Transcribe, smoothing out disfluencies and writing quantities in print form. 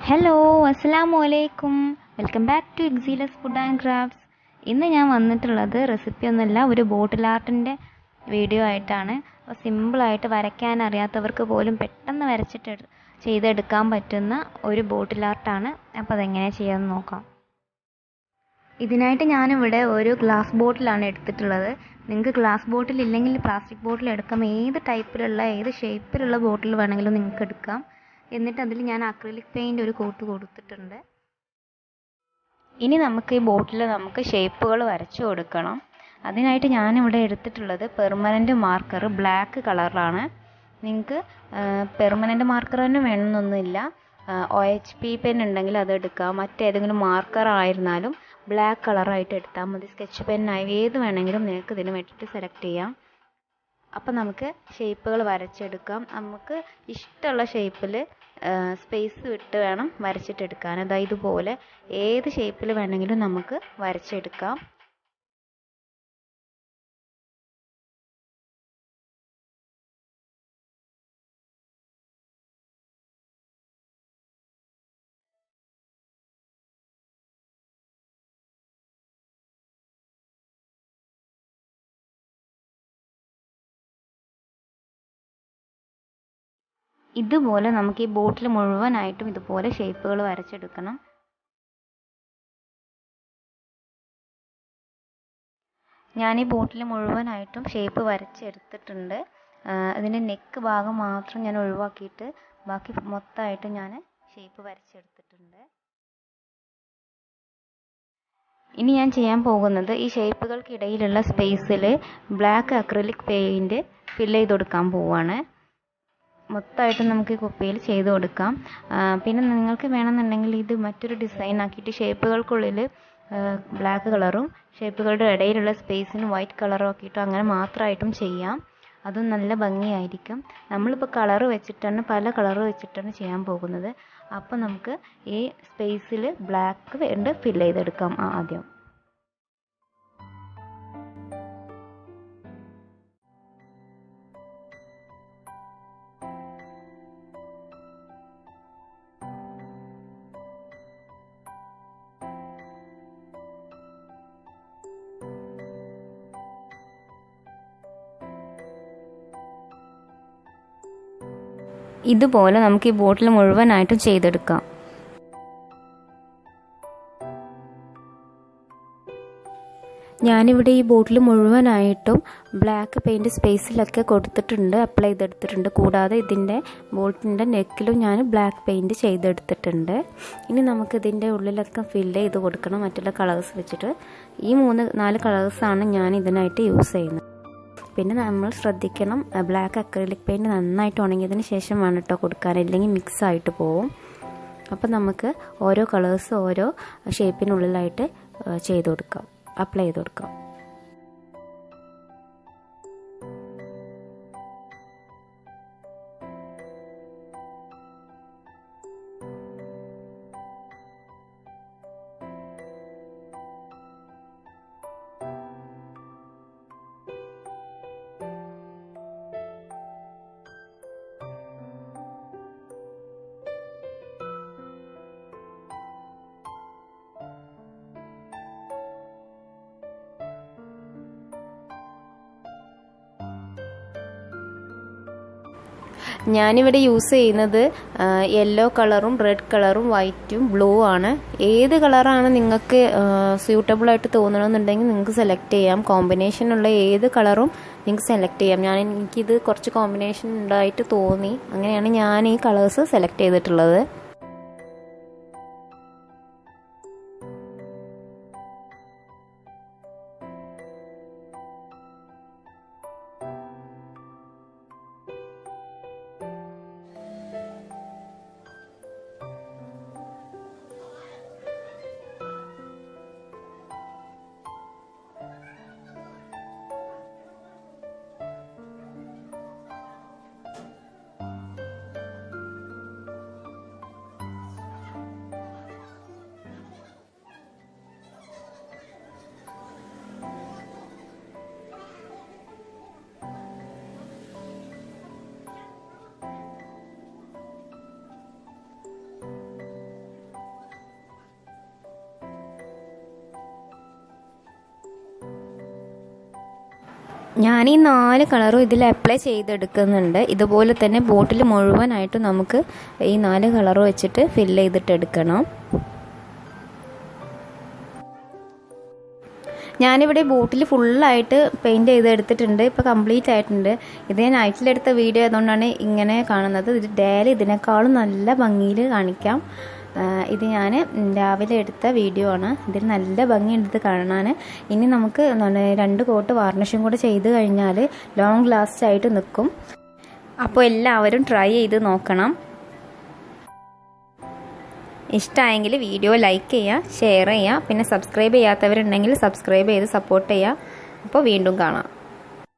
Hello അസ്സലാമു അലൈക്കും. Welcome back to Excelus food and crafts. ഇന്ന് ഞാൻ വന്നിട്ടുള്ളത് റെസിപ്പി ഒന്നുമല്ല, ഒരു ബോട്ടിൽ ആർട്ടിൻ്റെ വീഡിയോ ആയിട്ടാണ്. അപ്പോൾ സിമ്പിളായിട്ട് വരയ്ക്കാൻ അറിയാത്തവർക്ക് പോലും പെട്ടെന്ന് വരച്ചിട്ട് ചെയ്തെടുക്കാൻ പറ്റുന്ന ഒരു ബോട്ടിൽ ആർട്ടാണ്. അപ്പോൾ അതെങ്ങനെ ചെയ്യാമെന്ന് നോക്കാം. ഇതിനായിട്ട് ഞാനിവിടെ ഒരു ഗ്ലാസ് ബോട്ടിലാണ് എടുത്തിട്ടുള്ളത്. നിങ്ങൾക്ക് ഗ്ലാസ് ബോട്ടിൽ ഇല്ലെങ്കിൽ പ്ലാസ്റ്റിക് ബോട്ടിൽ എടുക്കാം. ഏത് ടൈപ്പിലുള്ള ഏത് ഷേപ്പിലുള്ള ബോട്ടിൽ വേണമെങ്കിലും നിങ്ങൾക്ക് എടുക്കാം. എന്നിട്ട് അതിൽ ഞാൻ അക്രിലിക് പെയിൻറ്റ് ഒരു കോട്ട് കൊടുത്തിട്ടുണ്ട്. ഇനി നമുക്ക് ഈ ബോട്ടിൽ ഷേപ്പുകൾ വരച്ചു കൊടുക്കണം. അതിനായിട്ട് ഞാനിവിടെ എടുത്തിട്ടുള്ളത് പെർമനൻറ്റ് മാർക്കർ ബ്ലാക്ക് കളറിലാണ്. നിങ്ങൾക്ക് പെർമനൻറ്റ് മാർക്കർ തന്നെ വേണമെന്നൊന്നുമില്ല. OHP പെൻ ഉണ്ടെങ്കിൽ അത് എടുക്കാം. മറ്റേതെങ്കിലും മാർക്കർ ആയിരുന്നാലും ബ്ലാക്ക് കളറായിട്ട് എടുത്താൽ മതി. സ്കെച്ച് പെന്നായി ഏത് വേണമെങ്കിലും നിങ്ങൾക്ക് ഇതിന് വേണ്ടിയിട്ട് സെലക്ട് ചെയ്യാം. അപ്പം നമുക്ക് ഷേപ്പുകൾ വരച്ചെടുക്കാം. നമുക്ക് ഇഷ്ടമുള്ള ഷേപ്പിൽ സ്പേസ് വിട്ട് വേണം വരച്ചിട്ടെടുക്കാൻ. അതായത് ഇതുപോലെ ഏത് ഷേപ്പിൽ വേണമെങ്കിലും നമുക്ക് വരച്ചെടുക്കാം. ഇതുപോലെ നമുക്ക് ഈ ബോട്ടിൽ മുഴുവനായിട്ടും ഇതുപോലെ ഷേപ്പുകൾ വരച്ചെടുക്കണം. ഞാൻ ഈ ബോട്ടിൽ മുഴുവനായിട്ടും ഷേപ്പ് വരച്ചെടുത്തിട്ടുണ്ട്. അതിൻ്റെ നെക്ക് ഭാഗം മാത്രം ഞാൻ ഒഴിവാക്കിയിട്ട് ബാക്കി മൊത്തമായിട്ട് ഞാൻ ഷേപ്പ് വരച്ചെടുത്തിട്ടുണ്ട്. ഇനി ഞാൻ ചെയ്യാൻ പോകുന്നത് ഈ ഷേപ്പുകൾക്കിടയിലുള്ള സ്പേസിൽ ബ്ലാക്ക് അക്രിലിക് പെയിൻറ്റ് ഫില്ല് ചെയ്ത് കൊടുക്കാൻ പോവുകയാണ്. മൊത്തമായിട്ട് നമുക്ക് ഈ കുപ്പിയിൽ ചെയ്ത് കൊടുക്കാം. പിന്നെ നിങ്ങൾക്ക് വേണമെന്നുണ്ടെങ്കിൽ ഇത് മറ്റൊരു ഡിസൈൻ ആക്കിയിട്ട് ഷേപ്പുകൾക്കുള്ളിൽ ബ്ലാക്ക് കളറും ഷേപ്പുകളുടെ ഇടയിലുള്ള സ്പേസിന് വൈറ്റ് കളറും ആക്കിയിട്ടും അങ്ങനെ മാത്രമായിട്ടും ചെയ്യാം. അതും നല്ല ഭംഗിയായിരിക്കും. നമ്മളിപ്പോൾ കളറ് വെച്ചിട്ടാണ്, പല കളറ് വെച്ചിട്ടാണ് ചെയ്യാൻ പോകുന്നത്. അപ്പോൾ നമുക്ക് ഈ സ്പേസിൽ ബ്ലാക്ക് വേണ്ട ഫില്ല് ചെയ്തെടുക്കാം ആദ്യം. ഇതുപോലെ നമുക്ക് ഈ ബോട്ടിൽ മുഴുവനായിട്ടും ചെയ്തെടുക്കാം. ഞാനിവിടെ ഈ ബോട്ടിൽ മുഴുവനായിട്ടും ബ്ലാക്ക് പെയിൻറ്റ് സ്പേസിലൊക്കെ കൊടുത്തിട്ടുണ്ട്, അപ്ലൈ ചെയ്തെടുത്തിട്ടുണ്ട്. കൂടാതെ ഇതിൻ്റെ ബോട്ടിൻ്റെ നെക്കിലും ഞാൻ ബ്ലാക്ക് പെയിൻറ്റ് ചെയ്തെടുത്തിട്ടുണ്ട്. ഇനി നമുക്കിതിൻ്റെ ഉള്ളിലൊക്കെ ഫില്ല് ചെയ്ത് കൊടുക്കണം മറ്റുള്ള കളേഴ്സ് വെച്ചിട്ട്. ഈ 3-4 കളേഴ്സാണ് ഞാൻ ഇതിനായിട്ട് യൂസ് ചെയ്യുന്നത്. പിന്നെ നമ്മൾ ശ്രദ്ധിക്കണം, ബ്ലാക്ക് അക്രിലിക് പെയിൻറ്റ് നന്നായിട്ട് ഉണങ്ങിയതിന് ശേഷം വേണം കേട്ടോ കൊടുക്കാൻ, ഇല്ലെങ്കിൽ മിക്സ് ആയിട്ട് പോവും. അപ്പം നമുക്ക് ഓരോ കളേഴ്സ് ഓരോ ഷേപ്പിനുള്ളിലായിട്ട് ചെയ്ത് കൊടുക്കാം, അപ്ലൈ ചെയ്ത് കൊടുക്കാം. ഞാനിവിടെ യൂസ് ചെയ്യുന്നത് യെല്ലോ കളറും റെഡ് കളറും വൈറ്റും ബ്ലൂ ആണ്. ഏത് കളറാണ് നിങ്ങൾക്ക് സ്യൂട്ടബിളായിട്ട് തോന്നണമെന്നുണ്ടെങ്കിൽ നിങ്ങൾക്ക് സെലക്ട് ചെയ്യാം. കോമ്പിനേഷനുള്ള ഏത് കളറും നിങ്ങൾക്ക് സെലക്ട് ചെയ്യാം. എനിക്കിത് കുറച്ച് കോമ്പിനേഷൻ ഉണ്ടായിട്ട് തോന്നി, അങ്ങനെയാണ് ഞാൻ ഈ കളേഴ്സ് സെലക്ട് ചെയ്തിട്ടുള്ളത്. ഞാൻ ഈ 4 കളറും ഇതിൽ അപ്ലൈ ചെയ്തെടുക്കുന്നുണ്ട്. ഇതുപോലെ തന്നെ ബോട്ടിൽ മുഴുവനായിട്ട് നമുക്ക് ഈ 4 കളർ വെച്ചിട്ട് ഫില്ല് ചെയ്തിട്ട് എടുക്കണം. ഞാനിവിടെ ബോട്ടിൽ ഫുള്ളായിട്ട് പെയിൻറ്റ് ചെയ്തെടുത്തിട്ടുണ്ട്. ഇപ്പോൾ കംപ്ലീറ്റ് ആയിട്ടുണ്ട്. ഇത് ഞാൻ നൈറ്റിലെടുത്ത വീഡിയോ ആയതുകൊണ്ടാണ് ഇങ്ങനെ കാണുന്നത്. ഇത് ഡെയിലി ഇതിനേക്കാളും നല്ല ഭംഗിയിൽ കാണിക്കാം. ഇത് ഞാൻ രാവിലെ എടുത്ത വീഡിയോ ആണ്. ഇതിൽ നല്ല ഭംഗിയുണ്ട് ഇത് കാണാൻ. ഇനി നമുക്ക് 2 കോട്ട് വാർണിഷും കൂടെ ചെയ്ത് കഴിഞ്ഞാൽ ലോങ് ലാസ്റ്റ് ആയിട്ട് നിൽക്കും. അപ്പോൾ എല്ലാവരും ട്രൈ ചെയ്ത് നോക്കണം. ഇഷ്ടമായെങ്കിൽ വീഡിയോ ലൈക്ക് ചെയ്യുക, ഷെയർ ചെയ്യുക, പിന്നെ സബ്സ്ക്രൈബ് ചെയ്യാത്തവരുണ്ടെങ്കിൽ സബ്സ്ക്രൈബ് ചെയ്ത് സപ്പോർട്ട് ചെയ്യുക. അപ്പോൾ വീണ്ടും കാണാം.